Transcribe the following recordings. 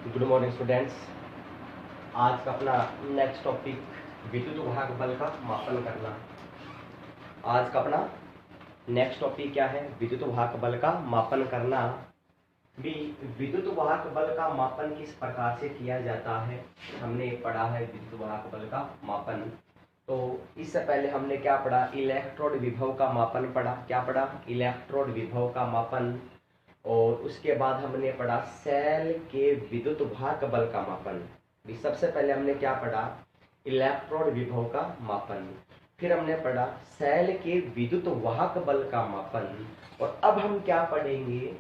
Good morning students. आज का अपना नेक्स्ट टॉपिक विद्युत वाहक बल का मापन करना। आज का अपना नेक्स्ट टॉपिक क्या है? विद्युत वाहक बल का मापन करना। भी विद्युत वाहक बल का मापन किस प्रकार से किया जाता है हमने पढ़ा है। विद्युत वाहक बल का मापन, तो इससे पहले हमने क्या पढ़ा? इलेक्ट्रोड विभव का मापन पढ़ा। क्या पढ़ा? इलेक्ट्रोड विभव का मापन। और उसके बाद हमने पढ़ा सेल के विद्युत वाहक बल का मापन। सबसे पहले हमने क्या पढ़ा? इलेक्ट्रोड विभव का मापन। फिर हमने पढ़ा सेल के विद्युत वाहक बल का मापन। और अब हम क्या पढ़ेंगे?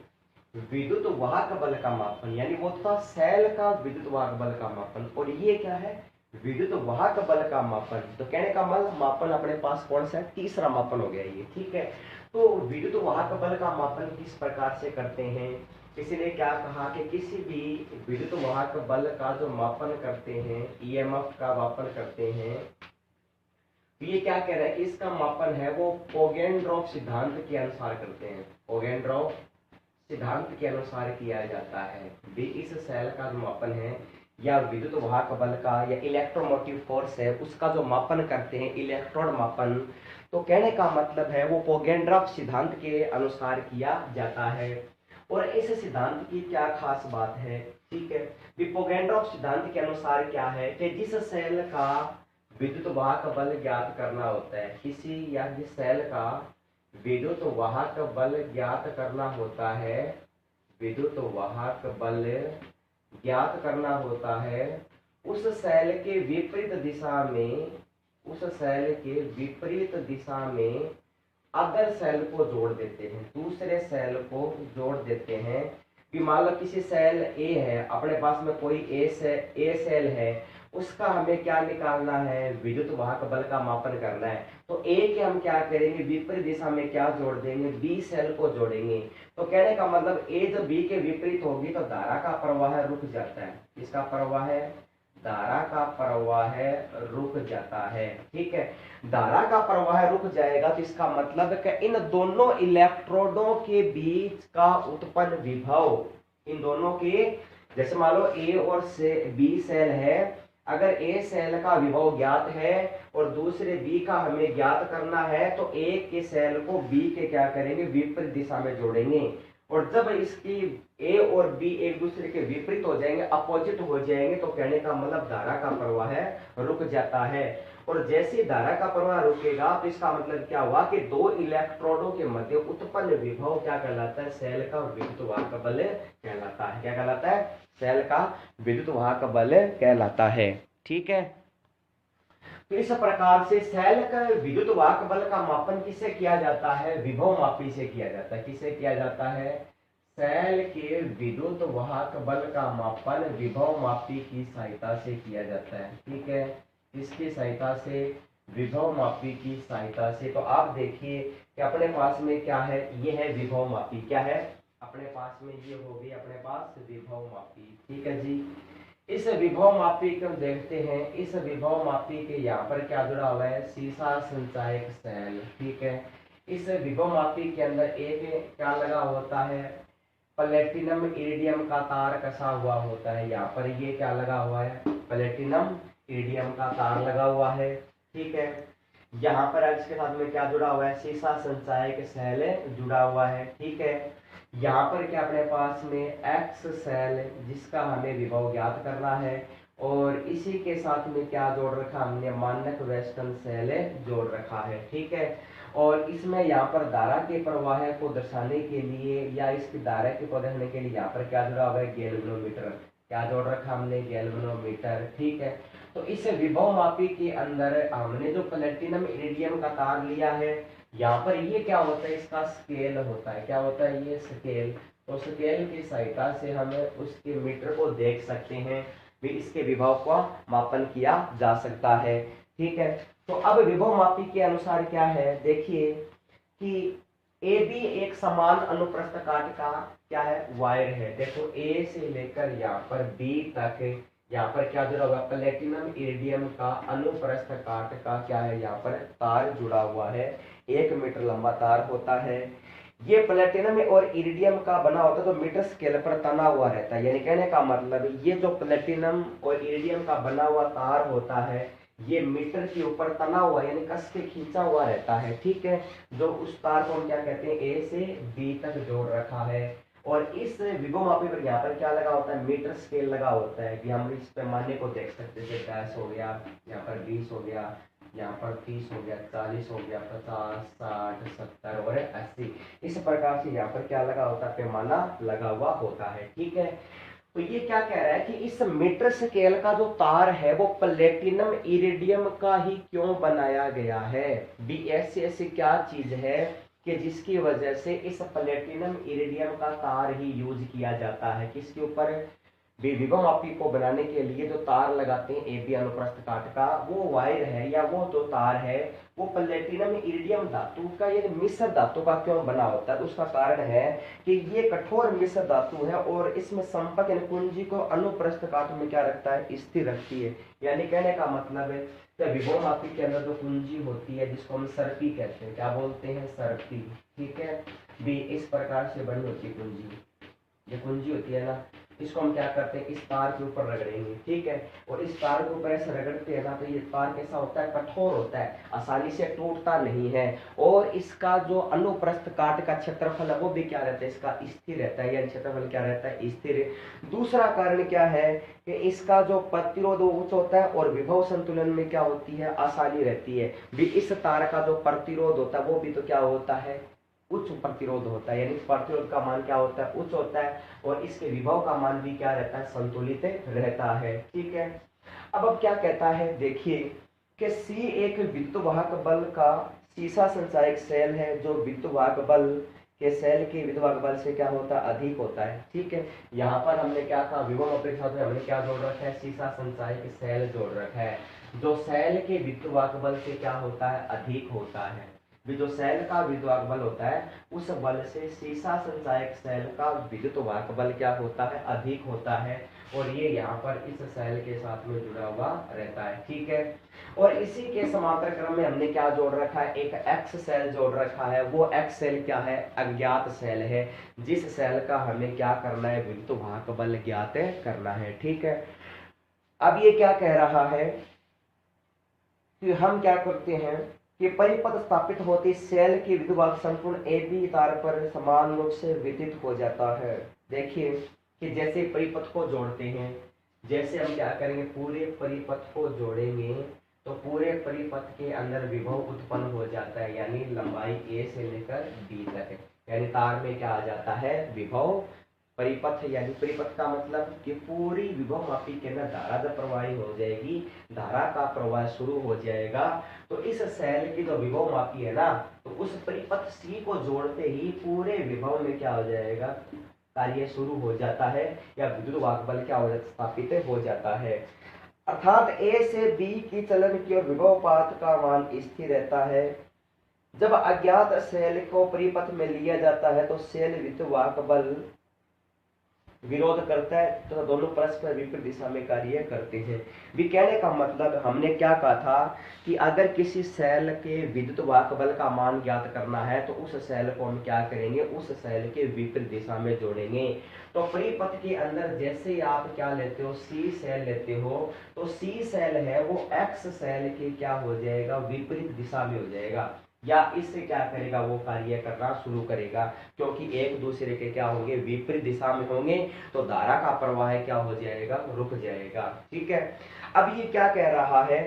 विद्युत वाहक बल का मापन, यानी वो था सेल का विद्युत वाहक बल का मापन, और ये क्या है? विद्युत वाहक बल का मापन। तो कहने का मापन अपने पास कौन सा है? तीसरा मापन हो गया ये, ठीक है। तो विद्युत वाहक बल का मापन किस प्रकार से करते हैं? किसी ने क्या कहा कि किसी भी विद्युत वाहक बल का जो मापन करते हैं, ईएमएफ का मापन करते हैं, तो ये क्या कह रहा है कि इसका मापन है वो पोगेनड्रॉफ सिद्धांत के अनुसार करते हैं। पोगेनड्रॉफ सिद्धांत के अनुसार किया जाता है। भी इस सेल का जो मापन है या विद्युत वाहक बल का या इलेक्ट्रोमोटिव फोर्स है, उसका जो मापन करते हैं, इलेक्ट्रोड मापन, तो कहने का मतलब है वो पोगेनड्रॉफ सिद्धांत के अनुसार किया जाता है। और इस सिद्धांत की क्या खास बात है? ठीक है, पोगेनड्रॉफ सिद्धांत के अनुसार क्या है कि जिस सेल का विद्युत वाहक बल ज्ञात करना होता है, किसी या जिस सेल का विद्युत वाहक बल ज्ञात करना होता है, विद्युत वाहक बल ज्ञात करना होता है, उस सेल के विपरीत दिशा में, उस सेल के विपरीत दिशा में अदर सेल को जोड़ देते हैं, दूसरे सेल को जोड़ देते हैं। कि मान लो किसी सेल ए है, अपने पास में कोई ए सेल है, उसका हमें क्या निकालना है? विद्युत वाहक बल का मापन करना है। तो ए के हम क्या करेंगे? विपरीत दिशा में क्या जोड़ देंगे? बी सेल को जोड़ेंगे। तो कहने का मतलब ए जब बी के विपरीत होगी तो धारा का प्रवाह रुक जाता है। किसका प्रवाह है? धारा का प्रवाह रुक जाता है, ठीक है। धारा का प्रवाह रुक जाएगा तो इसका मतलब कि इन दोनों इलेक्ट्रोडों के बीच का उत्पन्न विभव, इन दोनों के, जैसे मान लो ए और बी सेल है, अगर ए सेल का विभव ज्ञात है और दूसरे बी का हमें ज्ञात करना है, तो ए के सेल को बी के क्या करेंगे? विपरीत दिशा में जोड़ेंगे। और जब इसकी ए और बी एक दूसरे के विपरीत हो जाएंगे, अपोजिट हो जाएंगे, तो कहने का मतलब धारा का प्रवाह रुक जाता है। और जैसे धारा का प्रवाह रुकेगा तो इसका मतलब क्या हुआ कि दो इलेक्ट्रोडों के मध्य उत्पन्न विभव क्या कहलाता है? सेल का विद्युत वाहक बल कहलाता है। क्या कहलाता है? सेल का विद्युत वाहक बल कहलाता है, ठीक है। तो इस प्रकार से सेल का विद्युत वाहक बल का मापन किससे किया जाता है? विभव मापी से किया जाता है। किससे किया जाता है? सेल के विद्युत वाहक बल का मापन विभव मापी की सहायता से किया जाता है, ठीक है। इसकी सहायता से, विभव मापी की सहायता से। तो आप देखिए कि अपने पास में क्या है? ये है विभव मापी। क्या है अपने पास में? ये होगी अपने पास विभव मापी, ठीक है जी। इस विभव मापी को देखते हैं। इस विभव मापी के यहाँ पर क्या जुड़ा हुआ है? सीसा संचायक सेल, ठीक है। इस विभव मापी के अंदर एक क्या लगा होता है? प्लेटिनम इरिडियम का तार कसा हुआ होता है। यहाँ पर ये क्या लगा हुआ है? प्लेटिनम इरिडियम का तार लगा हुआ है, ठीक है। यहाँ पर इसके साथ में क्या जुड़ा हुआ है? सीसा संचायक सेल जुड़ा हुआ है, ठीक है। यहाँ पर क्या अपने पास में एक्स सेल, जिसका हमें विभव ज्ञात करना है, और इसी के साथ में क्या जोड़ रखा हमने? मानक वेस्टर्न सेल जोड़ रखा है, ठीक है। और इसमें यहाँ पर धारा के प्रवाह को दर्शाने के लिए या इसकी धारा के को देखने के लिए यहाँ पर क्या जुड़ा हुआ है? गैल्वेनोमीटर। क्या जोड़ रखा हमने? गैल्वेनोमीटर, ठीक है। तो इस विभव मापी के अंदर हमने जो प्लेटिनम इरिडियम का तार लिया है, यहाँ पर ये क्या होता है? इसका स्केल होता है। क्या होता है? ये स्केल। तो स्केल की सहायता से हमें उसके मीटर को देख सकते हैं, भी इसके विभव का मापन किया जा सकता है, ठीक है। तो अब विभव मापी के अनुसार क्या है? देखिए कि ए बी एक समान अनुप्रस्थ काट का क्या है? वायर है। देखो ए से लेकर यहाँ पर बी तक, यहाँ पर क्या जुड़ा हुआ? प्लेटिनम इरिडियम का अनुप्रस्थ काट का क्या है? यहाँ पर तार जुड़ा हुआ है। 1 मीटर लंबा तार होता है। ये प्लेटिनम और इरिडियम का बना होता है तो मीटर स्केल पर तना हुआ रहता है। यानी कहने का मतलब ये जो प्लेटिनम और इरिडियम का बना हुआ तार होता है ये मीटर के ऊपर तना हुआ यानी कस के खींचा हुआ रहता है, ठीक है। जो उस तार को हम क्या कहते हैं, ए से बी तक जोड़ रखा है। और इस विभव मापी पर यहाँ पर क्या लगा होता है, मीटर स्केल लगा होता है। कि हम इस पैमाने को देख सकते हैं, 10 हो गया, यहाँ पर 20 हो गया, यहाँ पर 30 हो गया, 40 हो गया, 50, 60, 70 और 80। इस प्रकार से यहाँ पर क्या लगा होता है, पैमाना लगा हुआ होता है, ठीक है। तो ये क्या कह रहा है कि इस मीटर स्केल का जो तार है वो प्लेटिनम इरिडियम का ही क्यों बनाया गया है। भी ऐसी क्या चीज है कि जिसकी वजह से इस प्लेटिनम इरिडियम का तार ही यूज किया जाता है। किसके ऊपर, विभव मापी को बनाने के लिए जो तार लगाते हैं ए बी अनुप्रस्थ काट का, वो वायर है या वो जो तार है वो प्लेटिनम इरिडियम धातु का यानी मिश्र धातु का क्यों बना होता है। उसका कारण है कि ये कठोर मिश्र धातु है और इसमें संपर्क यानी कुंजी को अनुप्रस्थ काट में क्या रखता है, स्थिर रखती है। यानी कहने का मतलब है कि विभव मापी के अंदर जो कुंजी होती है जिसको हम सर्पी कहते हैं, क्या बोलते हैं, सर्पी, ठीक है। भी इस प्रकार से बनी होती है कुंजी, ये कुंजी होती है ना, इसको हम क्या करते हैं, इस तार के ऊपर रगड़ेंगे, ठीक है। और इस तार के ऊपर ऐसे रगड़ते हैं ना तो ये तार कैसा होता है, कठोर होता है, आसानी से टूटता नहीं है। और इसका जो अनुप्रस्थ काट का क्षेत्रफल है वो भी क्या रहता है, इसका स्थिर रहता है, यानी क्षेत्रफल क्या रहता है, स्थिर। दूसरा कारण क्या है कि इसका जो प्रतिरोध उच्च होता है और विभव संतुलन में क्या होती है, आसानी रहती है। भी इस तार का जो प्रतिरोध होता है वो भी तो क्या होता है, उच्च प्रतिरोध होता है। यानी प्रतिरोध का मान क्या होता है, उच्च होता है। और इसके विभव का मान भी क्या रहता है, संतुलित रहता है, ठीक है। अब क्या कहता है, देखिए कि C एक विद्युत वाहक बल का सीसा संचायक सेल है जो विद्युत वाहक बल के सेल के विद्युत वाहक बल से क्या होता है, अधिक होता है, ठीक है। यहाँ पर हमने क्या कहा, विभव अपेक्षा में हमने क्या जोड़ रखा है, सीसा संचायक सेल जोड़ रखा है जो सेल के विद्युत वाहक बल से क्या होता है, अधिक होता है। जो सेल का विद्युत वाहक बल होता है उस बल से सीसा संचायक सेल का विद्युत वाहक बल क्या होता है, अधिक होता है। और ये यहाँ पर इस सेल के साथ में जुड़ा हुआ रहता है, ठीक है। और इसी के समांतर क्रम में हमने क्या जोड़ रखा है, एक एक्स सेल जोड़ रखा है। वो एक्स सेल क्या है, अज्ञात सेल है, जिस सेल का हमें क्या करना है, विद्युत वाहक बल ज्ञात करना है, ठीक है। अब ये क्या कह रहा है कि हम क्या करते हैं कि परिपथ स्थापित होती सेल की विद्युत वाहक संपूर्ण ए बी तार पर समान रूप से वितरित हो जाता है। देखिए कि जैसे परिपथ को जोड़ते हैं, जैसे हम क्या करेंगे, पूरे परिपथ को जोड़ेंगे तो पूरे परिपथ के अंदर विभव उत्पन्न हो जाता है। यानी लंबाई ए से लेकर बी तक, यानी तार में क्या आ जाता है, विभव। परिपथ यानी परिपथ का मतलब कि पूरी विभव मापी के अंदर धारा जब प्रवाहित हो जाएगी, धारा का प्रवाह शुरू हो जाएगा तो इस सेल की जो विभव मापी है ना, तो उस परिपथ सी को जोड़ते ही पूरे विभव में क्या हो जाएगा, कार्य शुरू हो जाता है या विद्युत वाहक बल क्या हो जाता, स्थापित हो जाता है। अर्थात ए से बी की चलन की और विभव पात का मान स्थिर रहता है। जब अज्ञात सेल को परिपथ में लिया जाता है तो सेल विद्युत वाहक बल विरोध करता है तो दोनों परस्पर विपरीत दिशा में कार्य करते हैं। भी कहने का मतलब हमने क्या कहा था कि अगर किसी सेल के विद्युत वाहक बल का मान ज्ञात करना है तो उस सेल को हम क्या करेंगे, उस सेल के विपरीत दिशा में जोड़ेंगे। तो परिपथ के अंदर जैसे आप क्या लेते हो, सी सेल लेते हो, तो सी सेल है वो एक्स सेल के क्या हो जाएगा, विपरीत दिशा में हो जाएगा, या इससे क्या करेगा, वो कार्य करना शुरू करेगा। क्योंकि एक दूसरे के क्या होंगे, विपरीत दिशा में होंगे, तो धारा का प्रवाह क्या हो जाएगा, रुक जाएगा, ठीक है। अब ये क्या कह रहा है,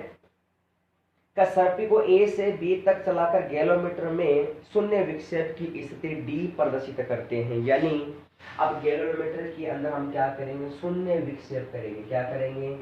सर्पी को ए से बी तक चलाकर गैलोमीटर में शून्य विक्षेप की स्थिति डी प्रदर्शित करते हैं। यानी अब गैलोमीटर के अंदर हम क्या करेंगे, शून्य विक्षेप करेंगे। क्या करेंगे,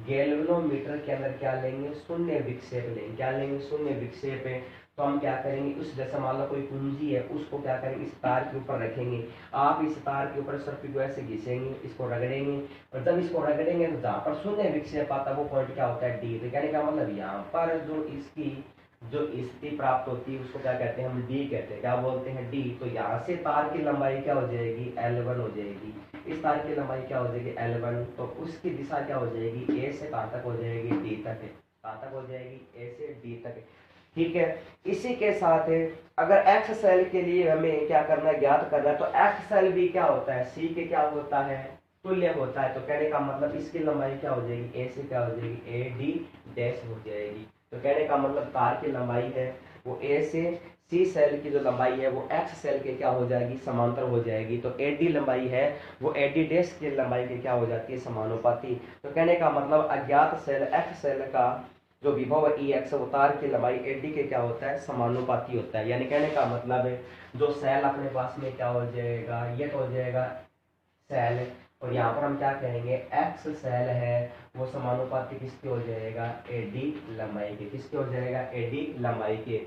गैल्वेनोमीटर के अंदर क्या लेंगे, शून्य विक्षेप लेंगे। क्या लेंगे, शून्य विक्षेप है। तो हम क्या करेंगे, उस जैसे मान लो कोई कुंजी है, उसको क्या करेंगे, इस तार के ऊपर रखेंगे। आप इस तार के ऊपर सर्पी को ऐसे घिसेंगे, इसको रगड़ेंगे, और जब इसको रगड़ेंगे तो जहाँ पर शून्य विक्षेप आता है वो पॉइंट क्या होता है, डी। तो कहने का मतलब यहाँ पर जो इसकी जो स्थिति प्राप्त होती है उसको क्या कहते हैं, हम डी कहते हैं। क्या बोलते हैं, डी। तो यहाँ से तार की लंबाई क्या हो जाएगी, L1 हो जाएगी। इस तार की लंबाई क्या हो जाएगी, L1। तो उसकी दिशा क्या हो जाएगी, ए से कहाँ तक हो जाएगी, डी तक। कहाँ तक हो जाएगी, ए से डी तक। ठीक है। इसी के साथ अगर एक्स सेल के लिए हमें क्या करना है, ज्ञात करना है, तो एक्स सेल भी क्या होता है, सी के क्या होता है, तुल्य होता है। तो कहने का मतलब इसकी लंबाई क्या हो जाएगी, ए से क्या हो जाएगी, ए डी डैश हो जाएगी। तो कहने का मतलब तार की लंबाई है वो ए से सी सेल की जो लंबाई है वो एक्स सेल के क्या हो जाएगी, समांतर हो जाएगी। तो ए डी लंबाई है वो ए डी डैश की लंबाई के क्या हो जाती है, समानुपाती। तो कहने का मतलब अज्ञात सेल एक्स सेल का जो विभव ई एक्स अवतार की लंबाई एडी के क्या होता है, समानुपाती होता है। यानी कहने का मतलब है जो सेल अपने पास में क्या हो जाएगा, ये तो हो जाएगा सेल, और यहाँ पर हम क्या कहेंगे, एक्स सेल है वो समानुपाती किसके हो जाएगा, एडी लंबाई के। किसके हो जाएगा, एडी लंबाई के।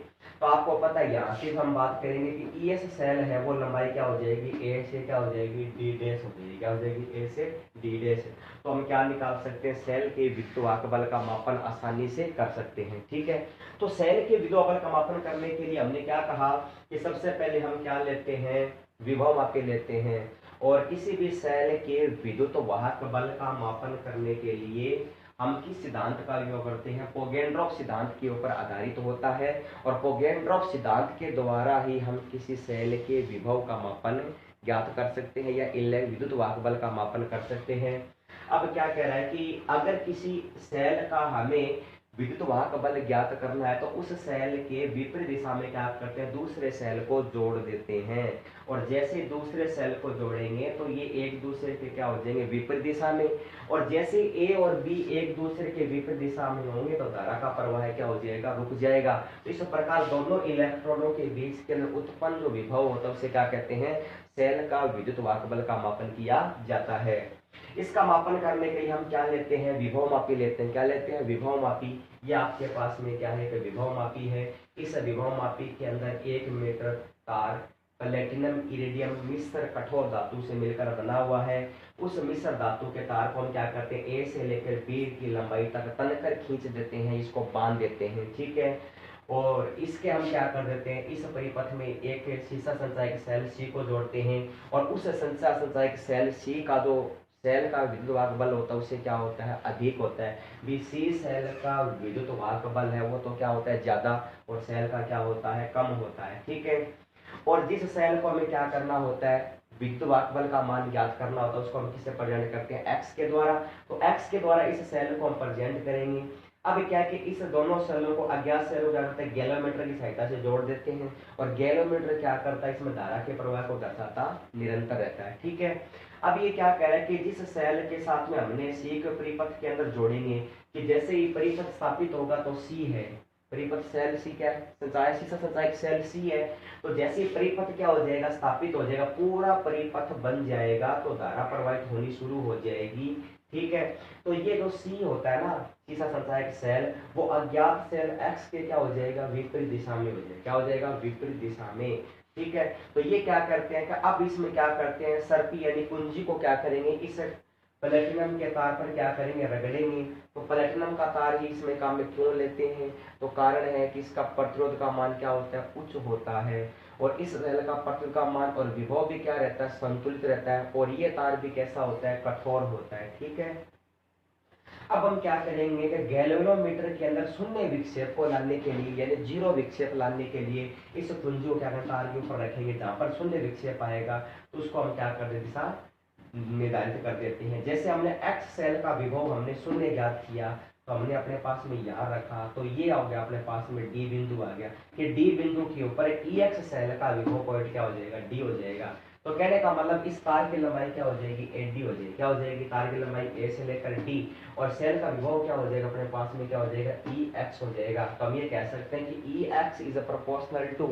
तो आपको पता है यहाँ से हम बात करेंगे कि ई एस सेल है वो लंबाई क्या हो जाएगी, ए से क्या हो जाएगी, डी डैश हो जाएगी। क्या हो जाएगी, ए से डी डैश। तो हम क्या निकाल सकते हैं, सेल के विद्युत बल का मापन आसानी से कर सकते हैं। ठीक है। तो सेल के विद्युत बल का मापन करने के लिए हमने क्या कहा कि सबसे पहले हम क्या लेते हैं, विभव मापी लेते हैं। और किसी भी सेल के विद्युत वाहक बल का मापन करने के लिए हम किस सिद्धांत का उपयोग करते हैं, पोगेंड्रॉफ सिद्धांत के ऊपर आधारित होता है। और पोगेंड्रॉफ सिद्धांत के द्वारा ही हम किसी सेल के विभव का मापन ज्ञात कर सकते हैं या विद्युत वाहक बल का मापन कर सकते हैं। अब क्या कह रहा है कि अगर किसी सेल का हमें विद्युत वाहक बल ज्ञात करना है तो उस सेल के विपरीत दिशा में क्या करते हैं, दूसरे सेल को जोड़ देते हैं। और जैसे दूसरे सेल को जोड़ेंगे तो ये एक दूसरे के क्या हो जाएंगे, विपरीत दिशा में। और जैसे ए और बी एक दूसरे के विपरीत दिशा में होंगे तो धारा का प्रवाह क्या हो जाएगा, रुक जाएगा। तो इस प्रकार दोनों इलेक्ट्रॉनों के बीच के अंदर उत्पन्न जो विभव होता है उसे क्या कहते हैं, सेल का विद्युत वाहक बल का मापन किया जाता है। इसका मापन करने के लिए हम क्या लेते हैं, विभव मापी लेते हैं। क्या लेते हैं, विभव मापी। ये आपके पास में क्या है कि विभव मापी है। इस विभव मापी के अंदर 1 मीटर तार प्लेटिनम इरिडियम मिश्र कठोर धातु से मिलकर बना हुआ है। उस मिश्र धातु के तार को हम क्या करते हैं, ए से लेकर बी की लंबाई तक तनकर खींच देते हैं, इसको बांध देते हैं। ठीक है। और इसके हम क्या कर देते हैं, इस परिपथ में एक शीशा संचायक सेल सी को जोड़ते हैं। और उस शीशा संचायक सेल सी का जो सेल का विद्युत वाहक बल होता है उससे क्या होता है, अधिक होता है। बीसी सेल का विद्युत वाहक बल है वो तो क्या होता है, ज्यादा, और सेल का क्या होता है, कम होता है। ठीक है। और जिस सेल को हमें क्या करना होता है, विद्युत वाहक बल का मान ज्ञात करना होता है, उसको हम किससे प्रेजेंट करते हैं, एक्स के द्वारा। तो एक्स के द्वारा इस सेल को हम प्रेजेंट करेंगे। अब क्या कि इस दोनों सेलों को अज्ञात सेलों क्या करते हैं, गैलोमीटर की सहायता से जोड़ देते हैं। और गैलोमीटर क्या करता है, इसमें धारा के प्रवाह को दर्शाता निरंतर रहता है। ठीक है। अब ये क्या कह रहा है कि जिस सेल के साथ में हमने सी के परिपथ के अंदर जोड़ेंगे कि जैसे ही परिपथ स्थापित होगा तो सी है, परिपथ सेल सी क्या है, संचायक शीशा संचायक सेल सी है। तो जैसे परिपथ क्या हो जाएगा, स्थापित हो जाएगा, पूरा परिपथ बन जाएगा तो धारा प्रवाहित होनी शुरू हो जाएगी। ठीक है। तो ये जो सी होता है ना, शीशा संचायक सेल, वो अज्ञात सेल एक्स के क्या हो जाएगा, विपरीत दिशा में हो जाएगा। क्या हो जाएगा, विपरीत दिशा में। ठीक है। तो ये क्या करते हैं कि अब इसमें क्या करते हैं, सर्पी यानी कुंजी को क्या करेंगे, इस प्लेटिनम के तार पर क्या करेंगे, रगड़ेंगे। तो प्लेटिनम का तार ही इसमें काम में क्यों लेते हैं, तो कारण है कि इसका प्रतिरोध का मान क्या होता है, उच्च होता है। और इस सेल का प्रतिरोध का मान और विभव भी क्या रहता है, संतुलित रहता है। और ये तार भी कैसा होता है, कठोर होता है। ठीक है। अब हम क्या करेंगे कि गैल्वेनोमीटर के अंदर शून्य विक्षेप को लाने के लिए यानी जीरो विक्षेप लाने के लिए इस कुंजी को क्या तार के ऊपर रखेंगे, जहां पर शून्य विक्षेप आएगा तो उसको हम क्या कर देते, दिशा निर्धारित कर देते हैं। जैसे हमने एक्स सेल का विभव हमने शून्य ज्ञात किया तो हमने अपने पास में यहाँ रखा, तो ये आ गया अपने पास में डी बिंदु आ गया कि डी बिंदु के ऊपर ई एक्स सेल का विभव पॉइंट क्या हो जाएगा, डी हो जाएगा। तो कहने का मतलब इस तार की लंबाई क्या हो जाएगी, ए डी हो जाएगी। क्या हो जाएगी, तार की लंबाई ए से लेकर डी, और सेल का विभव क्या हो जाएगा, अपने पास में क्या हो जाएगा, ई एक्स हो जाएगा। तो हम ये कह सकते हैं कि ई एक्स इज प्रोपोर्शनल टू,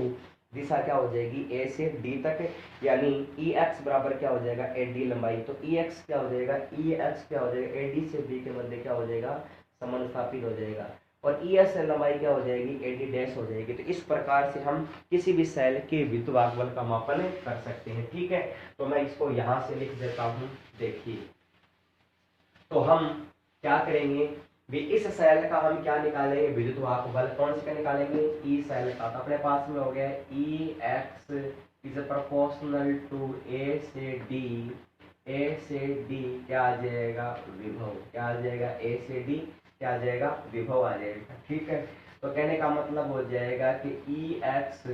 दिशा क्या हो जाएगी, ए से डी तक, यानी ई एक्स बराबर क्या हो जाएगा, ए डी लंबाई। तो ई एक्स क्या हो जाएगा, ई एक्स क्या हो जाएगा, ए डी से बी के मध्य क्या हो जाएगा, संबंध स्थापित हो जाएगा। और ई एस लंबाई क्या हो जाएगी, ए डी डैश हो जाएगी। तो इस प्रकार से हम किसी भी सेल के विद्युत वाहक बल का मापन कर सकते हैं। ठीक है। तो मैं इसको यहां से लिख देता हूं, देखिए। तो हम क्या करेंगे भी, इस सेल का हम क्या निकालेंगे, विद्युत वाहक बल कौन से का निकालेंगे, ई सेल का। तो अपने पास में हो गया ई एक्स इज प्रोपोर्शनल टू ए से डी, ए से डी क्या आ जाएगा, विभव। क्या आ जाएगा, ए से डी क्या आ जाएगा, विभव आ जाएगा। ठीक है। तो कहने का मतलब हो जाएगा कि ई एक्स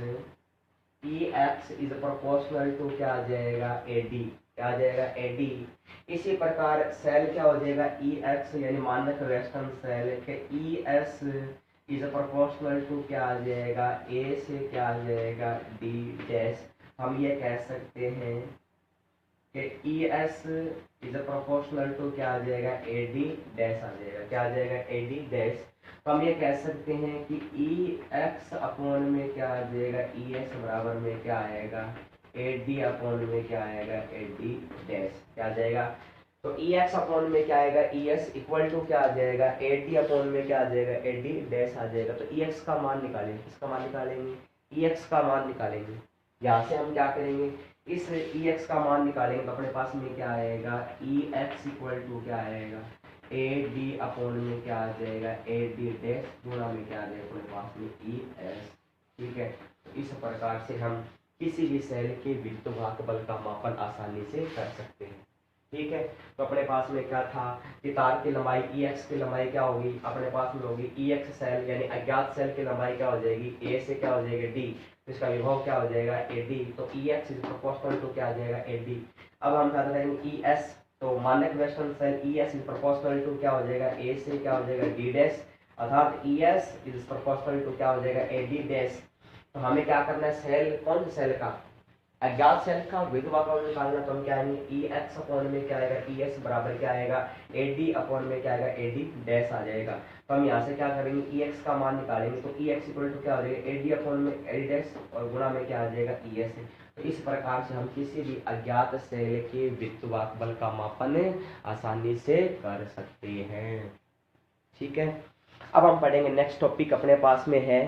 इज प्रोपोर्शनल टू क्या आ जाएगा, ए डी, क्या आ जाएगा, ए डी। इसी प्रकार सेल क्या हो जाएगा, ई एक्स यानी मानक वेस्टर्न सेल के E S is proportional to क्या आ जाएगा, ए से क्या आ जाएगा, डी डैश। हम ये कह सकते हैं कि E S is proportional to क्या आ जाएगा, ए डी डैश आ जाएगा, क्या आ जाएगा, ए डी डैश। तो हम ये कह सकते हैं कि ई एक्स अपॉन में क्या आ जाएगा, ई एस बराबर में क्या आएगा, ए डी अपॉन में क्या आएगा, ए डी डैश, क्या आ जाएगा। तो ई एक्स अपॉन में क्या आएगा, ई एस इक्वल टू क्या आ जाएगा, ए डी अपॉन में क्या आ जाएगा, ए डी डैश आ जाएगा। तो ई एक्स का मान निकालेंगे, किसका मान निकालेंगे, ई एक्स का मान निकालेंगे। यहाँ से हम क्या करेंगे, इस ई एक्स का मान निकालेंगे तो अपने पास में क्या आएगा, ई एक्स इक्वल टू क्या आएगा, ए डी अपॉन में क्या आ जाएगा, ए डी डैश गुणा में क्या आ जाएगा अपने पास में ई एस। ठीक है, तो इस प्रकार से हम किसी भी सेल के विद्युत बल का मापन आसानी से कर सकते हैं। ठीक है, तो अपने पास में क्या था कि तार की लंबाई ई एक्स की लंबाई क्या होगी, अपने पास में होगी ई एक्स सेल यानी अज्ञात सेल की लंबाई क्या हो जाएगी, ए से क्या हो जाएगा, डी, तो इसका विभव क्या हो जाएगा, ए डी। तो ई एक्स इज प्रोपोर्शनल टू क्या आ जाएगा, ए डी। अब हम क्या करेंगे, ई एस, तो मानक western cell E S is proportional to क्या हो जाएगा, ए से क्या हो जाएगा, डी डैश, अर्थात E S is proportional to क्या हो जाएगा, ए डी डैश। तो हमें क्या करना है, सेल कौन से सेल का, अज्ञात सेल का विद्युत बल निकालना। तो हम क्या आएंगे, ई एक्स अपॉन में क्या आएगा, ई एस बराबर क्या आएगा, ए डी अपॉन में क्या आएगा, ए डी डैश आ जाएगा। तो हम यहाँ से क्या करेंगे, ई एक्स का मान निकालेंगे। तो ई एक्स इक्वल टू क्या हो जाएगा, ए डी अपॉन में ए डी डैश और गुणा में क्या आ जाएगा, ई एस। तो इस प्रकार से हम किसी भी अज्ञात सेल के विद्युत बल का मापन आसानी से कर सकते हैं। ठीक है, अब हम पढ़ेंगे नेक्स्ट टॉपिक अपने पास में है,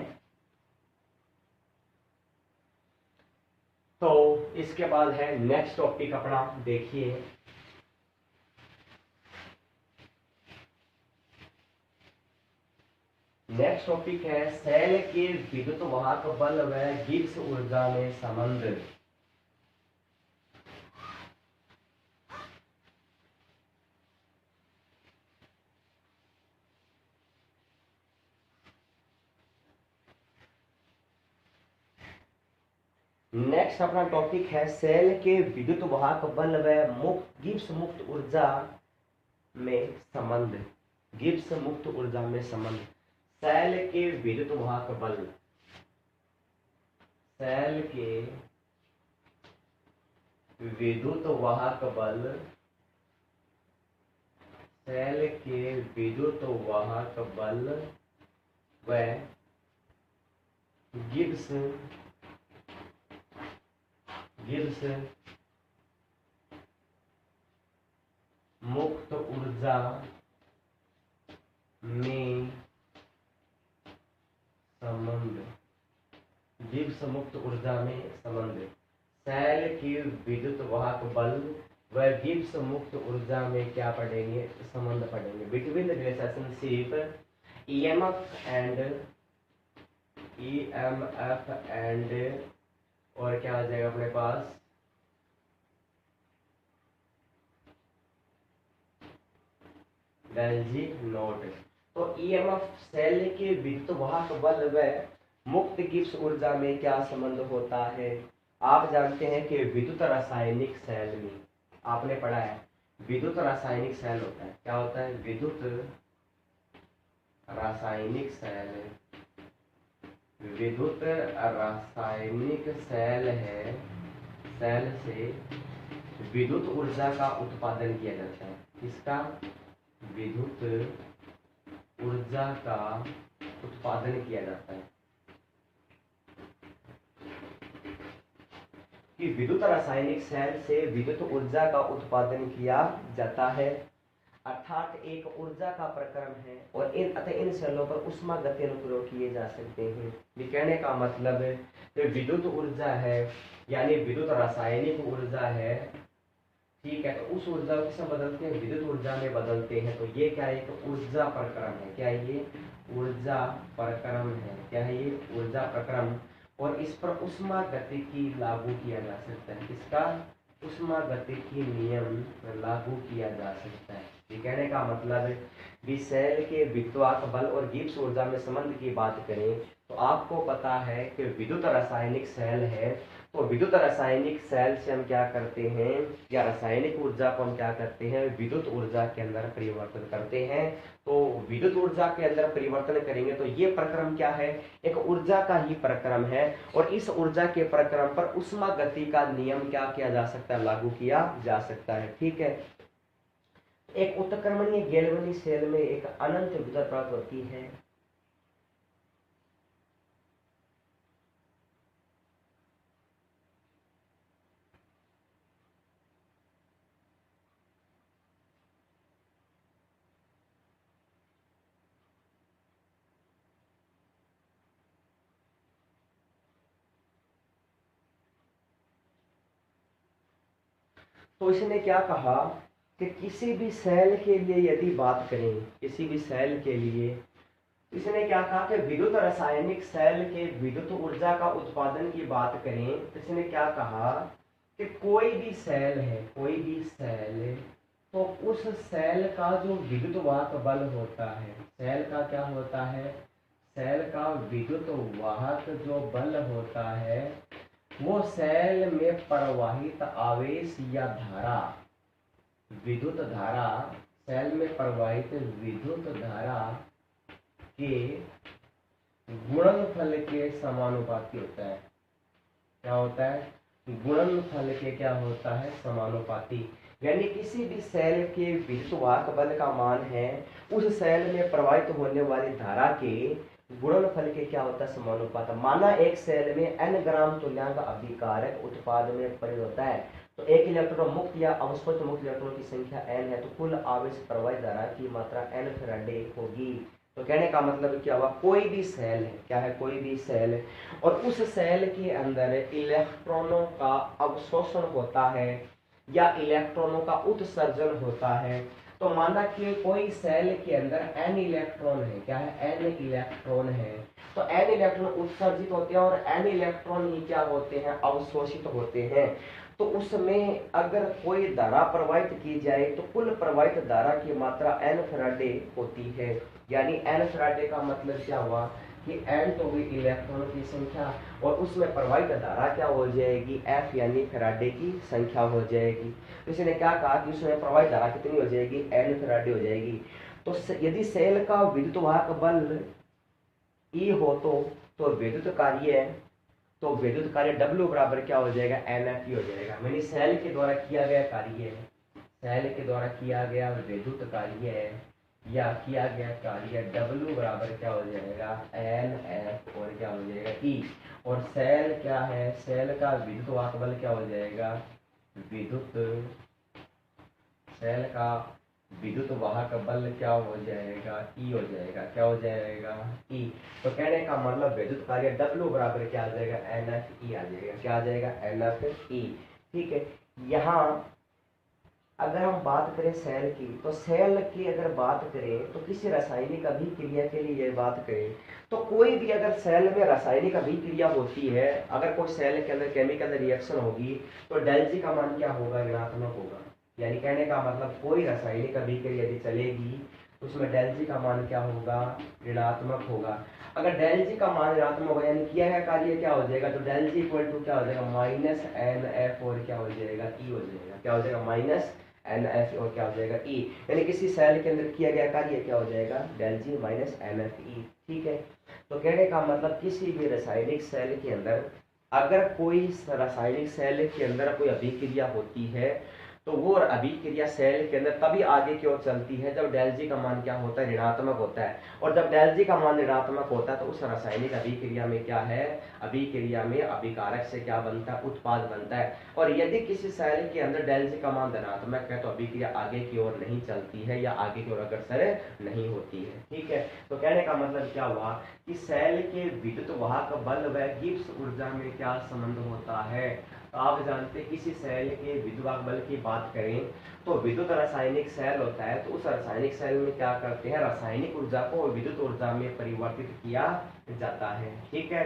तो इसके बाद है नेक्स्ट टॉपिक अपना, देखिए नेक्स्ट टॉपिक है सेल के विद्युत वाहक बल व गिब्स ऊर्जा में संबंध। नेक्स्ट अपना टॉपिक है सेल के विद्युत वाहक बल व मुक्त गिब्स मुक्त ऊर्जा में संबंध। गिब्स मुक्त ऊर्जा में संबंध, सेल के विद्युत वाहक बल, सेल के विद्युत वाहक बल, सेल के विद्युत वाहक बल व गिब्स मुक्त ऊर्जा में संबंध। गिब्स मुक्त ऊर्जा में संबंध, सेल की विद्युत वाहक बल व गिब्स मुक्त ऊर्जा में क्या पढ़ेंगे, संबंध पढ़ेंगे between the relationship EMF and और क्या आ जाएगा अपने पास, बेल्जी नोट। तो ईएमएफ सेल के विद्युत वाहक बल व मुक्त गिब्स ऊर्जा में क्या संबंध होता है। आप जानते हैं कि विद्युत रासायनिक सेल में आपने पढ़ा है विद्युत रासायनिक सेल होता है, क्या होता है, विद्युत रासायनिक सेल, विद्युत रासायनिक सेल है, सेल से विद्युत ऊर्जा का उत्पादन किया जाता है। इसका विद्युत ऊर्जा का उत्पादन किया जाता है। कि विद्युत रासायनिक सेल से विद्युत ऊर्जा का उत्पादन किया जाता है, अर्थात एक ऊर्जा का प्रक्रम है और इन सेलों पर ऊष्मागतिकीय अनुप्रयोग किए जा सकते हैं। ये कहने का मतलब है कि विद्युत ऊर्जा है यानी विद्युत रासायनिक ऊर्जा है, ठीक है, तो उस ऊर्जा को किसमें बदलते हैं, विद्युत ऊर्जा में बदलते हैं। तो ये क्या है, एक ऊर्जा प्रक्रम है, क्या है ये, ऊर्जा प्रक्रम है, क्या है ये, ऊर्जा प्रक्रम। और इस पर ऊष्मागतिकी लागू किया जा सकता है, इसका ऊष्मागतिकी नियम लागू किया जा सकता है। ये कहने का मतलब भी सेल के विद्युत बल और गिब्स ऊर्जा में संबंध की बात करें तो आपको पता है कि विद्युत रासायनिक सेल है, तो विद्युत रासायनिक सेल से हम क्या करते हैं, या रासायनिक ऊर्जा को हम क्या करते हैं, विद्युत ऊर्जा के अंदर परिवर्तन करते हैं। तो विद्युत ऊर्जा के अंदर परिवर्तन करेंगे तो ये प्रक्रम क्या है, एक ऊर्जा का ही प्रक्रम है, और इस ऊर्जा के प्रक्रम पर उष्मा गति का नियम क्या किया जा सकता है, लागू किया जा सकता है। ठीक है, एक उत्क्रमणीय गैल्वेनिक सेल में एक अनंत विद्युत प्राप्त होती है। तो इसने क्या कहा कि किसी भी सेल के लिए यदि बात करें, किसी भी सेल के लिए, इसने क्या कहा कि विद्युत रासायनिक सेल के विद्युत ऊर्जा का उत्पादन की बात करें तो इसने क्या कहा कि कोई भी सेल है, कोई भी सेल, तो उस सेल का जो विद्युत वाहक बल होता है, सेल का क्या होता है, सेल का विद्युत वाहक जो बल होता है वो सेल में प्रवाहित आवेश या धारा, विद्युत धारा, सेल में प्रवाहित विद्युत धारा के गुणनफल के समानुपाती होता है। क्या होता है, गुणनफल के क्या होता है, समानुपाती। यानी किसी भी सेल के विद्युत वाहक बल का मान है उस सेल में प्रवाहित होने वाली धारा के गुणनफल के क्या होता है, समानुपात। माना एक सेल में n ग्राम तुल्यांक अभिकारक उत्पाद में प्रयुक्त होता है, तो एक इलेक्ट्रॉन मुक्त या अवशोषित मुक्त इलेक्ट्रॉन की संख्या n है, तो कुल आवेश प्रवाहित धारा की मात्रा n फैराडे होगी। तो कहने का मतलब क्या हुआ, कोई भी सेल है, क्या है, कोई भी सेल है, और उस सेल के अंदर इलेक्ट्रॉनों का अवशोषण होता है या इलेक्ट्रॉनों का उत्सर्जन होता है। तो माना कि कोई सेल के अंदर n इलेक्ट्रॉन है, क्या है, n इलेक्ट्रॉन है, तो n इलेक्ट्रॉन उत्सर्जित होते हैं और n इलेक्ट्रॉन ही क्या होते हैं, अवशोषित होते हैं। तो उसमें अगर कोई धारा प्रवाहित की जाए तो कुल प्रवाहित धारा की मात्रा n फैराडे होती है। यानी n फैराडे का मतलब क्या हुआ कि n तो हुई इलेक्ट्रॉन की संख्या और उसमें प्रवाहित धारा क्या हो जाएगी, f यानी फैराडे की संख्या हो जाएगी। तो इसने क्या कहा कि उसमें प्रवाहित धारा कितनी हो जाएगी, n फैराडे हो जाएगी। तो यदि सेल का विद्युत वाहक बल E हो तो विद्युत कार्य, तो विद्युत कार्य W बराबर क्या हो जाएगा, NFE हो जाएगा। यानी सेल के द्वारा किया गया कार्य, सेल के द्वारा किया गया विद्युत कार्य या किया गया कार्य W बराबर क्या हो जाएगा, NF और क्या हो जाएगा E। और सेल क्या है, सेल का विद्युत वाहक बल क्या हो जाएगा, विद्युत, सेल का विद्युत वाहक बल क्या हो जाएगा, E हो जाएगा, क्या हो जाएगा, E। तो कहने का मतलब विद्युत कार्य W बराबर क्या आ जाएगा, NFE आ जाएगा, क्या आ जाएगा, NFE। ठीक है, यहाँ अगर हम बात करें सेल की, तो सेल की अगर बात करें तो किसी रासायनिक अभिक्रिया के लिए बात करें तो कोई भी अगर सेल में रासायनिक अभिक्रिया होती है, अगर कोई सेल के अंदर केमिकल रिएक्शन होगी तो डेल जी का मान क्या होगा, ऋणात्मक होगा। यानी कहने का मतलब कोई रासायनिक अभिक्रिया यदि चलेगी उसमें डेल जी का मान क्या होगा, ऋणात्मक होगा। अगर डेल जी का मान ऋणात्मक होगा यानी किया है कार्य क्या हो जाएगा, तो डेल जी इक्वल टू क्या हो जाएगा, माइनस NF और क्या हो जाएगा, E हो जाएगा, क्या हो जाएगा, माइनस NF और क्या हो जाएगा, E। यानी किसी सेल के अंदर किया गया कार्य क्या हो जाएगा, डेल जी माइनस NFE। ठीक है, तो कहने का मतलब किसी भी रासायनिक सेल के अंदर अगर कोई रासायनिक सेल के अंदर कोई अभिक्रिया होती है तो वो अभिक्रिया सेल के अंदर तभी आगे की ओर चलती है जब डेल जी का मान क्या होता है, ऋणात्मक होता है। और जब डेल जी का मान ऋणात्मक होता है तो उस रासायनिक अभिक्रिया में क्या है, अभिक्रिया में अभिकारक से क्या बनता है, उत्पाद बनता है। और यदि किसी सेल के अंदर डेल जी का मान धनात्मक है तो अभिक्रिया आगे की ओर नहीं चलती है या आगे की ओर अग्रसर नहीं होती है। ठीक है, तो कहने का मतलब क्या हुआ कि सेल के विद्युत वाहक बल व गिब्स ऊर्जा में क्या संबंध होता है। तो आप जानते हैं किसी सेल के विद्युत वाहक बल की बात करें तो विद्युत रासायनिक सेल होता है, तो उस रासायनिक सेल में क्या करते हैं, रासायनिक ऊर्जा को विद्युत ऊर्जा में परिवर्तित किया जाता है। ठीक है,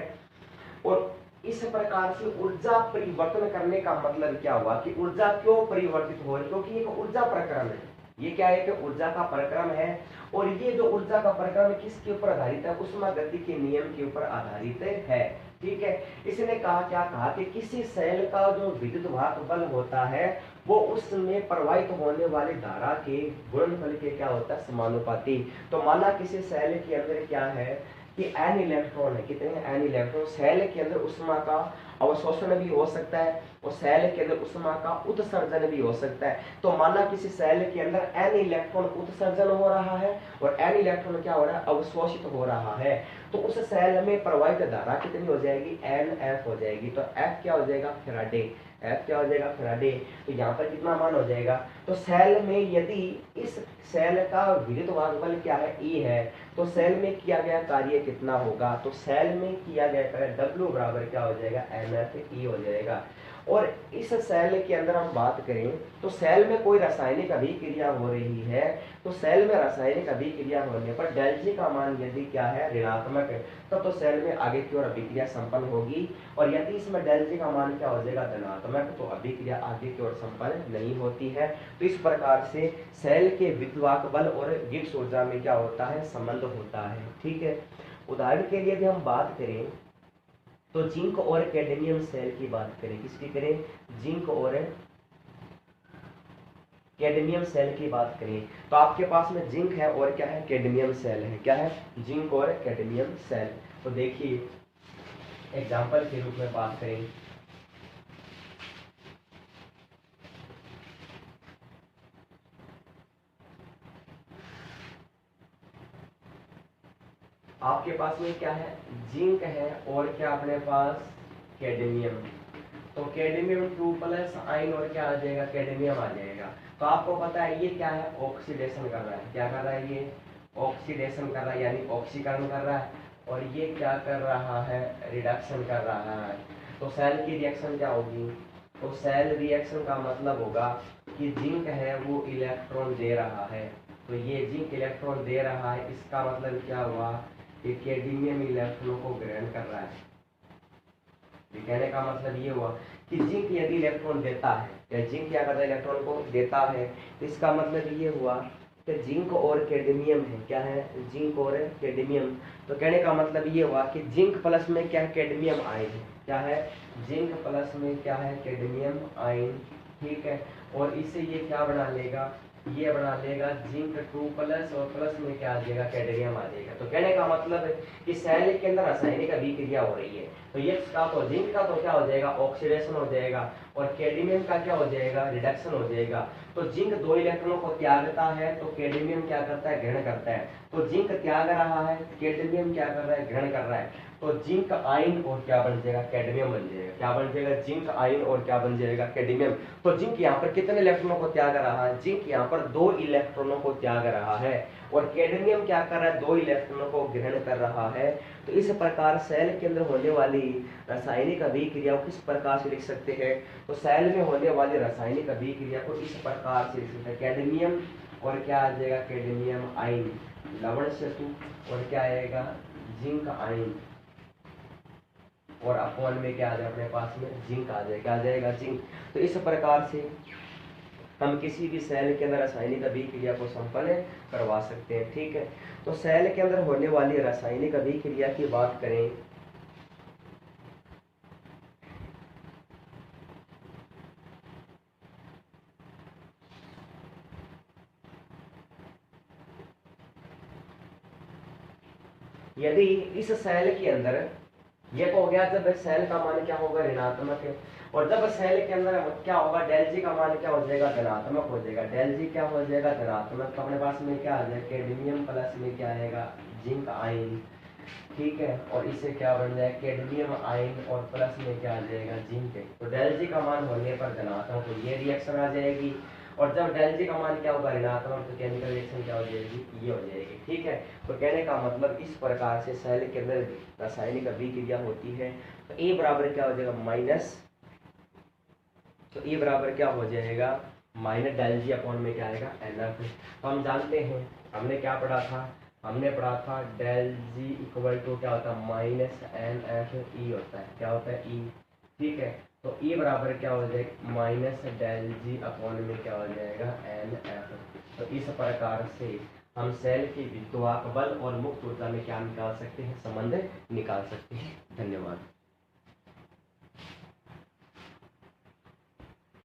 और इस प्रकार से ऊर्जा परिवर्तन करने का मतलब क्या हुआ कि ऊर्जा क्यों परिवर्तित हो रही, क्योंकि एक ऊर्जा प्रकरण है, ये क्या है कि ऊर्जा का परिक्रम है, और ये जो ऊर्जा का परिक्रम किसके ऊपर आधारित है, उष्मागति के नियम के ऊपर आधारित है। ठीक है, इसने कहा क्या कहा कि किसी सेल का जो विद्युत वाहक बल होता है वो उसमें प्रवाहित होने वाली धारा के गुणनफल के क्या होता है, समानुपाती। तो माना किसी सेल के अंदर क्या है कि एन इलेक्ट्रॉन है, कितने एन इलेक्ट्रॉन, सेल के अंदर उष्मा का अवशोषण भी हो सकता है और सेल के अंदर उष्मा का उत्सर्जन भी हो सकता है। तो माना किसी सेल के अंदर एन इलेक्ट्रॉन उत्सर्जन हो रहा है और एन इलेक्ट्रॉन क्या हो रहा है, अवशोषित हो रहा है, तो उस सेल में प्रवाहित धारा कितनी हो जाएगी, एन एफ हो जाएगी। तो एफ क्या हो जाएगा, फैराडे, एफ क्या हो जाएगा, फैराडे। तो यहाँ पर कितना मान हो जाएगा, तो सेल में यदि इस सेल का विद्युत वाहक बल क्या है, ई है, तो सेल में किया गया कार्य कितना होगा, तो सेल में किया गया कार्य डब्ल्यू बराबर क्या हो जाएगा, एम एफ ई हो जाएगा। और इस सेल के अंदर हम बात करें तो सेल में कोई रासायनिक अभिक्रिया हो रही है, तो सेल में रासायनिक अभिक्रिया होने पर डेल जी का मान यदि क्या है, ऋणात्मक है, तब तो सेल में आगे की ओर अभिक्रिया संपन्न होगी, और यदि इसमें डेल जी का मान क्या हो जाएगा, धनात्मक, तो अभिक्रिया आगे की ओर संपन्न नहीं होती है। तो इस प्रकार से सेल के विद्युत बल और गिब्स ऊर्जा में क्या होता है, संबंध होता है। ठीक है, उदाहरण के लिए यदि हम बात करें तो जिंक और कैडमियम सेल की बात करें, किसकी करें, जिंक और कैडमियम सेल की बात करें, तो आपके पास में जिंक है और क्या है, कैडमियम सेल है, क्या है, जिंक और कैडमियम सेल। तो देखिए एग्जांपल के रूप में बात करें, आपके पास में क्या है, जिंक है और क्या अपने पास कैडमियम, तो कैडमियम 2+ आयन और क्या आ जाएगा, कैडमियम आ जाएगा। तो आपको पता है ये क्या है, ऑक्सीडेशन कर रहा है, क्या कर रहा है, ये ऑक्सीडेशन कर रहा है यानी ऑक्सीकरण कर रहा है, और ये क्या कर रहा है, रिडक्शन कर रहा है। तो सेल की रिएक्शन क्या होगी, तो सेल रिएक्शन का मतलब होगा कि जिंक है वो इलेक्ट्रॉन दे रहा है, तो ये जिंक इलेक्ट्रॉन दे रहा है, इसका मतलब क्या हुआ कि कैडमियम इलेक्ट्रॉनों को ग्रहण कर रहा है। कहने का मतलब ये हुआ कि जिंक यदि इलेक्ट्रॉन देता है, या जिंक क्या करता है, इलेक्ट्रॉन को देता है, तो इसका मतलब ये हुआ कि जिंक और कैडमियम है, क्या है, जिंक और कैडमियम। तो कहने का मतलब ये हुआ कि जिंक प्लस में क्या है, कैडमियम आयन है, क्या है, जिंक प्लस में क्या है, कैडमियम आयन। ठीक है, और इससे ये क्या बना लेगा, ये बना लेगा जिंक 2+ और प्लस में क्या आ जाएगा, कैडमियम आ जाएगा। तो कहने का मतलब है कि सेल के अंदर रासायनिक अभिक्रिया हो रही है, तो ये का तो जिंक का तो क्या हो जाएगा, ऑक्सीडेशन हो जाएगा, और कैडमियम का क्या हो जाएगा, रिडक्शन हो जाएगा। तो जिंक 2 इलेक्ट्रॉनों को त्यागता है तो कैडमियम क्या करता है, ग्रहण करता है। तो जिंक त्याग रहा है, कैडमियम क्या कर रहा है, ग्रहण कर रहा है। तो जिंक आयन और क्या बन जाएगा, कैडमियम बन जाएगा, क्या बन जाएगा, जिंक आयन और क्या बन जाएगा, कैडमियम। तो जिंक यहाँ पर कितने इलेक्ट्रॉनों को त्याग रहा है, जिंक यहाँ पर 2 इलेक्ट्रॉनों को त्याग रहा है, और कैडमियम क्या कर रहा है, 2 इलेक्ट्रॉनों को ग्रहण कर रहा है। तो इस प्रकार सेल के अंदर होने वाली रासायनिक अभिक्रिया को किस प्रकार से लिख सकते हैं, तो सेल में होने वाली रासायनिक अभिक्रिया को इस प्रकार से लिख सकते हैं, कैडमियम और क्या आ जाएगा, कैडमियम आयन, लवण सेतु, और क्या आएगा, जिंक आयन, और अपवन में क्या आ जाएगा, अपने पास में जिंक आ जाएगा, क्या आ जाएगा, जिंक। तो इस प्रकार से हम किसी भी सेल के अंदर रासायनिक अभिक्रिया को संपन्न करवा सकते हैं। ठीक है, तो सेल के अंदर होने वाली रासायनिक अभिक्रिया की बात करें यदि इस सेल के अंदर ये तो हो गया, जब सेल का मान क्या होगा, ऋणात्मक है, और जब सेल के अंदर क्या होगा, डेल जी का मान क्या हो जाएगा, धनात्मक हो जाएगा, डेल जी क्या हो जाएगा, धनात्मक। तो अपने पास में क्या आ जाएगा, कैडमियम प्लस में क्या आएगा, जिंक आयन। ठीक है, और इससे क्या बन जाएगा, कैडमियम आयन और प्लस में क्या आ जाएगा, जिंक। तो डेल जी का मान होने पर धनात्मक, तो ये रिएक्शन आ जाएगी, और जब डेल जी का मान क्या होगा, ऋणात्मक, तो केमिकल रिएक्शन क्या हो जाएगी, ये हो जाएगी। ठीक है, तो कहने का मतलब इस प्रकार से सेल के अंदर रासायनिक अभिक्रिया होती है। तो ए बराबर क्या हो जाएगा, माइनस, तो ए बराबर क्या हो जाएगा, माइनस डेल जी अपॉन में क्या आएगा, एनएफ। तो हम जानते हैं, हमने क्या पढ़ा था, हमने पढ़ा था डेल जी इक्वल टू क्या होता है, माइनस एन एफ ई होता है, क्या होता है, ई। ठीक है, तो E बराबर क्या हो जाएगा, माइनस डेल जी अपॉन में क्या हो जाएगा, एन एफ। तो इस प्रकार से हम सेल के विद्युत बल और मुक्त ऊर्जा में क्या निकाल सकते हैं, संबंध निकाल सकते हैं। धन्यवाद।